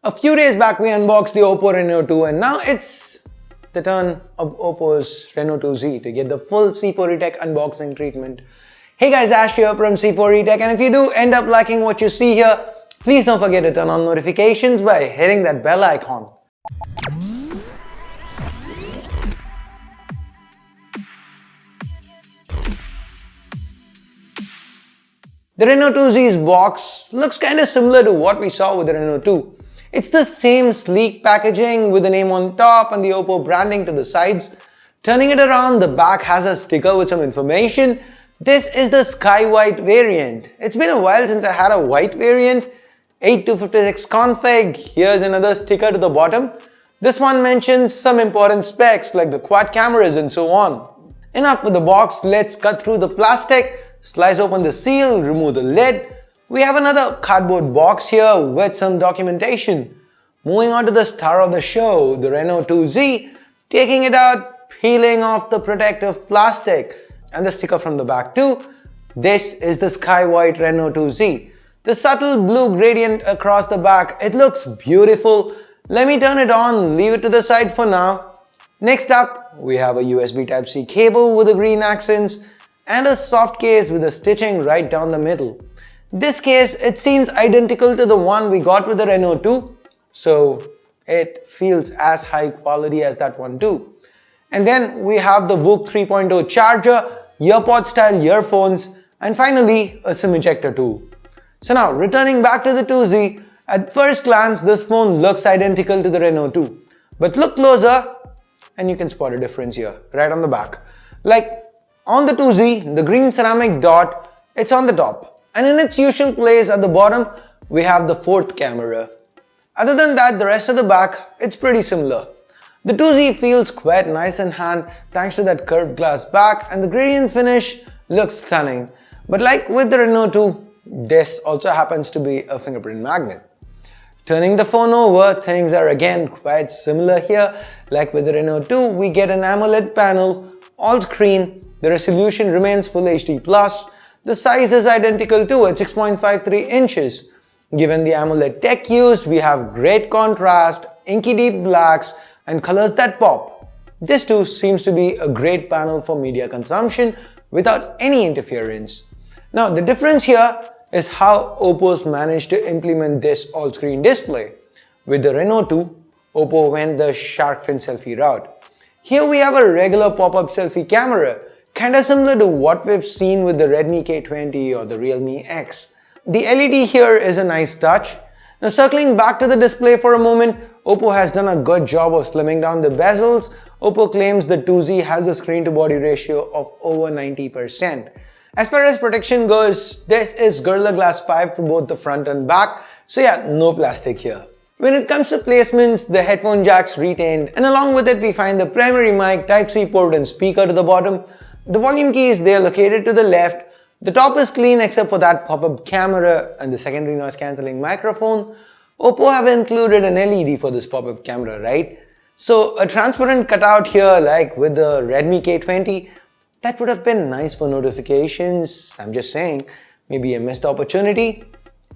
A few days back we unboxed the OPPO Reno 2 and now it's the turn of OPPO's Reno 2Z to get the full C4 Retech unboxing treatment. Hey guys, Ash here from C4 Retech, and if you do end up liking what you see here, please don't forget to turn on notifications by hitting that bell icon. The Reno 2Z's box looks kinda similar to what we saw with the Reno 2. It's the same sleek packaging with the name on top and the OPPO branding to the sides. Turning it around, the back has a sticker with some information. This is the Sky White variant. It's been a while since I had a white variant. 8256 config, here's another sticker to the bottom. This one mentions some important specs like the quad cameras and so on. Enough with the box, let's cut through the plastic. Slice open the seal, remove the lid. We have another cardboard box here with some documentation. Moving on to the star of the show, the Reno 2Z. Taking it out, peeling off the protective plastic and the sticker from the back too. This is the Sky White Reno 2Z. The subtle blue gradient across the back, it looks beautiful. Let me turn it on, leave it to the side for now. Next up, we have a USB Type-C cable with the green accents and a soft case with the stitching right down the middle. This case, it seems identical to the one we got with the Reno 2, so it feels as high quality as that one too. And then we have the VOOC 3.0 charger, earpod style earphones, and finally a SIM ejector tool. So now returning back to the 2Z, at first glance this phone looks identical to the Reno 2. But look closer and you can spot a difference here, right on the back. Like on the 2Z, the green ceramic dot, it's on the top. And in its usual place at the bottom, we have the fourth camera. Other than that, the rest of the back, it's pretty similar. The 2Z feels quite nice in hand thanks to that curved glass back, and the gradient finish looks stunning. But like with the Reno 2, this also happens to be a fingerprint magnet. Turning the phone over, things are again quite similar here. Like with the Reno 2, we get an AMOLED panel, all screen, the resolution remains Full HD+, the size is identical too at 6.53 inches. Given the AMOLED tech used, we have great contrast, inky deep blacks, and colors that pop. This too seems to be a great panel for media consumption without any interference. Now the difference here is how OPPO's managed to implement this all-screen display. With the Reno 2, OPPO went the shark fin selfie route. Here we have a regular pop-up selfie camera, kinda similar to what we've seen with the Redmi K20 or the Realme X. The LED here is a nice touch. Now circling back to the display for a moment, OPPO has done a good job of slimming down the bezels. OPPO claims the 2Z has a screen to body ratio of over 90%. As far as protection goes, this is Gorilla Glass 5 for both the front and back, so yeah, no plastic here. When it comes to placements, the headphone jack's retained, and along with it we find the primary mic, Type-C port and speaker to the bottom. The volume keys, they are located to the left. The top is clean except for that pop-up camera and the secondary noise cancelling microphone. OPPO have included an LED for this pop-up camera, right? So a transparent cutout here like with the Redmi K20, that would have been nice for notifications. I'm just saying, maybe a missed opportunity.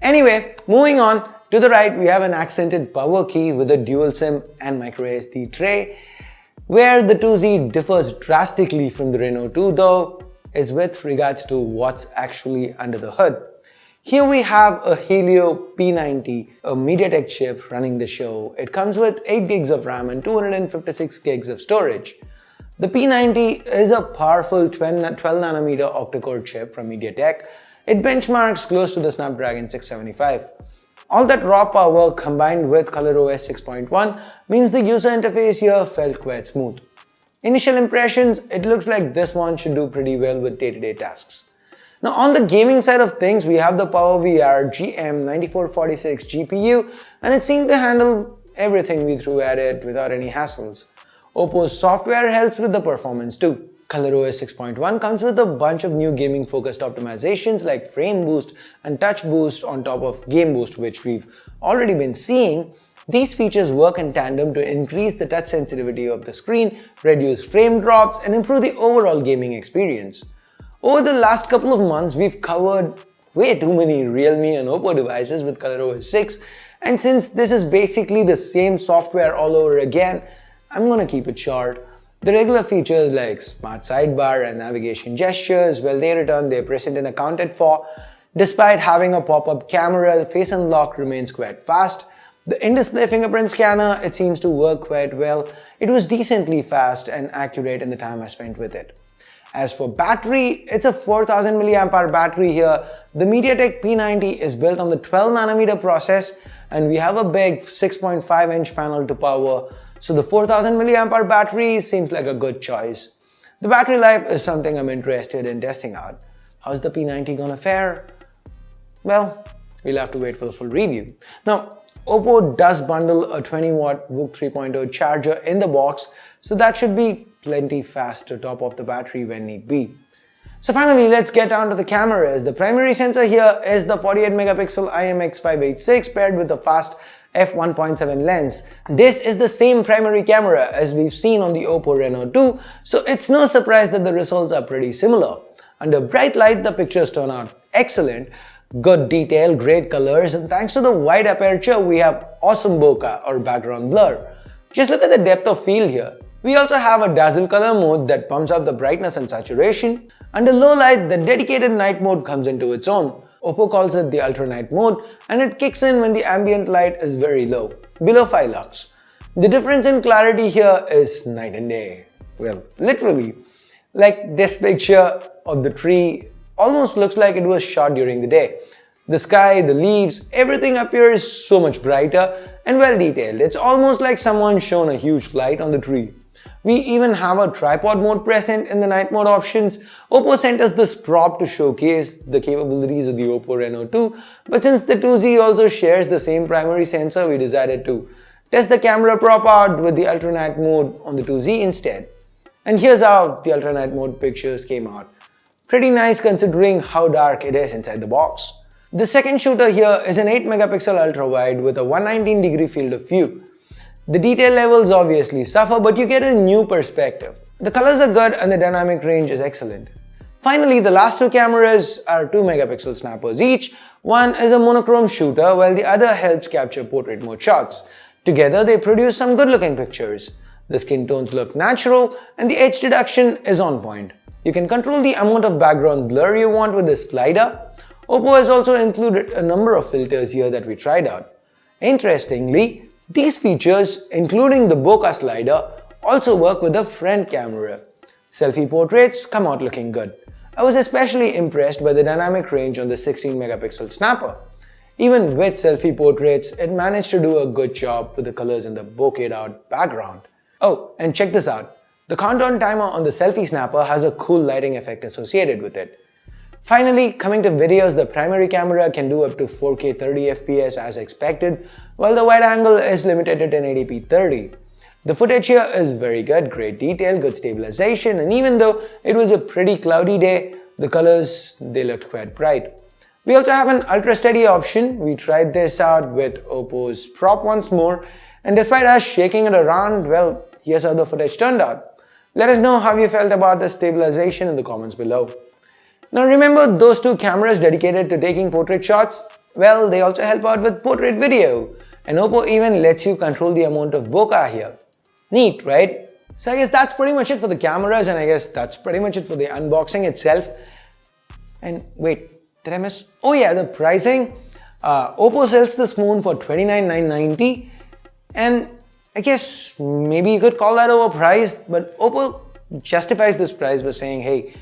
Anyway, moving on, to the right we have an accented power key with a dual SIM and microSD tray. Where the 2Z differs drastically from the Reno 2 though is with regards to what's actually under the hood. Here we have a Helio P90, a Mediatek chip running the show. It comes with 8 gigs of RAM and 256 gigs of storage. The P90 is a powerful 12nm octa-core chip from Mediatek. It benchmarks close to the Snapdragon 675. All that raw power combined with ColorOS 6.1 means the user interface here felt quite smooth. Initial impressions, it looks like this one should do pretty well with day-to-day tasks. Now on the gaming side of things, we have the PowerVR GM9446 GPU, and it seemed to handle everything we threw at it without any hassles. OPPO's software helps with the performance too. ColorOS 6.1 comes with a bunch of new gaming focused optimizations like frame boost and touch boost on top of game boost, which we've already been seeing. These features work in tandem to increase the touch sensitivity of the screen, reduce frame drops, and improve the overall gaming experience. Over the last couple of months, we've covered way too many Realme and OPPO devices with ColorOS 6, And since this is basically the same software all over again, I'm gonna keep it short. The regular features like smart sidebar and navigation gestures, well, they return, they're present and accounted for. Despite having a pop-up camera, the face unlock remains quite fast. The in-display fingerprint scanner, it seems to work quite well. It was decently fast and accurate in the time I spent with it. As for battery, it's a 4000 mAh battery here. The Mediatek P90 is built on the 12nm process, and we have a big 6.5-inch panel to power, so the 4000 mAh battery seems like a good choice. The battery life is something I'm interested in testing out. How's the P90 gonna fare? Well, we'll have to wait for the full review. Now, OPPO does bundle a 20-watt VOOC 3.0 charger in the box, so that should be plenty fast to top off the battery when need be. So finally, let's get down to the cameras. The primary sensor here is the 48-megapixel IMX586 paired with the fast f1.7 lens. This is the same primary camera as we've seen on the OPPO Reno 2, so it's no surprise that the results are pretty similar. Under bright light, the pictures turn out excellent. Good detail, great colors, and thanks to the wide aperture, we have awesome bokeh or background blur. Just look at the depth of field here. We also have a dazzle color mode that pumps up the brightness and saturation. Under low light, the dedicated night mode comes into its own. OPPO calls it the ultra night mode, and it kicks in when the ambient light is very low, below 5 lux. The difference in clarity here is night and day. Well, literally. Like this picture of the tree almost looks like it was shot during the day. The sky, the leaves, everything appears so much brighter and well detailed. It's almost like someone shone a huge light on the tree. We even have a tripod mode present in the night mode options. OPPO sent us this prop to showcase the capabilities of the OPPO Reno 2, but since the 2Z also shares the same primary sensor, we decided to test the camera prop out with the ultra night mode on the 2Z instead. And here's how the ultra night mode pictures came out. Pretty nice considering how dark it is inside the box. The second shooter here is an 8-megapixel ultra-wide with a 119-degree field of view. The detail levels obviously suffer, but you get a new perspective. The colors are good and the dynamic range is excellent. Finally, the last two cameras are 2-megapixel snappers each. One is a monochrome shooter while the other helps capture portrait mode shots. Together, they produce some good-looking pictures. The skin tones look natural and the edge reduction is on point. You can control the amount of background blur you want with this slider. OPPO has also included a number of filters here that we tried out. Interestingly, these features, including the bokeh slider, also work with the front camera. Selfie portraits come out looking good. I was especially impressed by the dynamic range on the 16-megapixel snapper. Even with selfie portraits, it managed to do a good job with the colors in the bokeh'd out background. Oh, and check this out. The countdown timer on the selfie snapper has a cool lighting effect associated with it. Finally, coming to videos, the primary camera can do up to 4K 30fps as expected, while the wide angle is limited to 1080p 30. The footage here is very good, great detail, good stabilization, and even though it was a pretty cloudy day, the colors, they looked quite bright. We also have an ultra steady option. We tried this out with OPPO's prop once more, and despite us shaking it around, well, here's how the footage turned out. Let us know how you felt about the stabilization in the comments below. Now remember those two cameras dedicated to taking portrait shots? Well, they also help out with portrait video, and OPPO even lets you control the amount of bokeh here. Neat, right? So I guess that's pretty much it for the cameras, and I guess that's pretty much it for the unboxing itself. And wait, did I miss? Oh yeah, the pricing. OPPO sells this phone for $29,990, and I guess maybe you could call that overpriced, but OPPO justifies this price by saying, hey,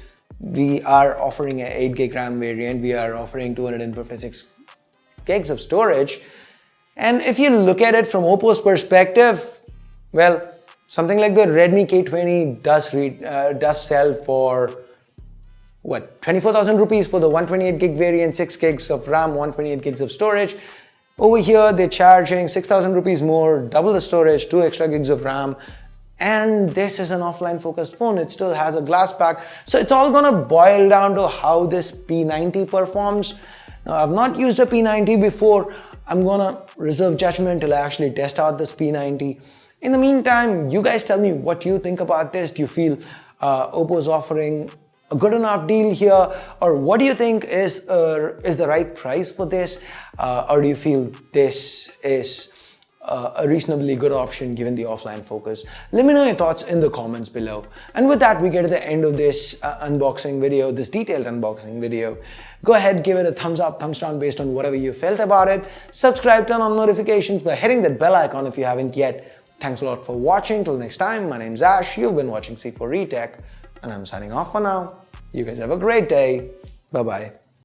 we are offering an 8GB RAM variant, we are offering 256 gigs of storage, and if you look at it from OPPO's perspective, well, something like the Redmi K20 does sell for what, 24,000 rupees for the 128GB variant, 6 gigs of RAM, 128 gigs of storage. Over here, they're charging 6,000 rupees more, double the storage, 2 extra gigs of RAM, and this is an offline focused phone. It still has a glass back. So it's all gonna boil down to how this P90 performs. Now, I've not used a P90 before. I'm gonna reserve judgment till I actually test out this P90. In the meantime, you guys tell me what you think about this. Do you feel OPPO's offering a good enough deal here, or what do you think is the right price for this, or do you feel this is a reasonably good option given the offline focus? Let me know your thoughts in the comments below. And with that, we get to the end of this unboxing video, this detailed unboxing video. Go ahead, give it a thumbs up, thumbs down based on whatever you felt about it. Subscribe, turn on notifications by hitting that bell icon if you haven't yet. Thanks a lot for watching. Till next time, my name's Ash. You've been watching C4 Retech, and I'm signing off for now. You guys have a great day. Bye-bye.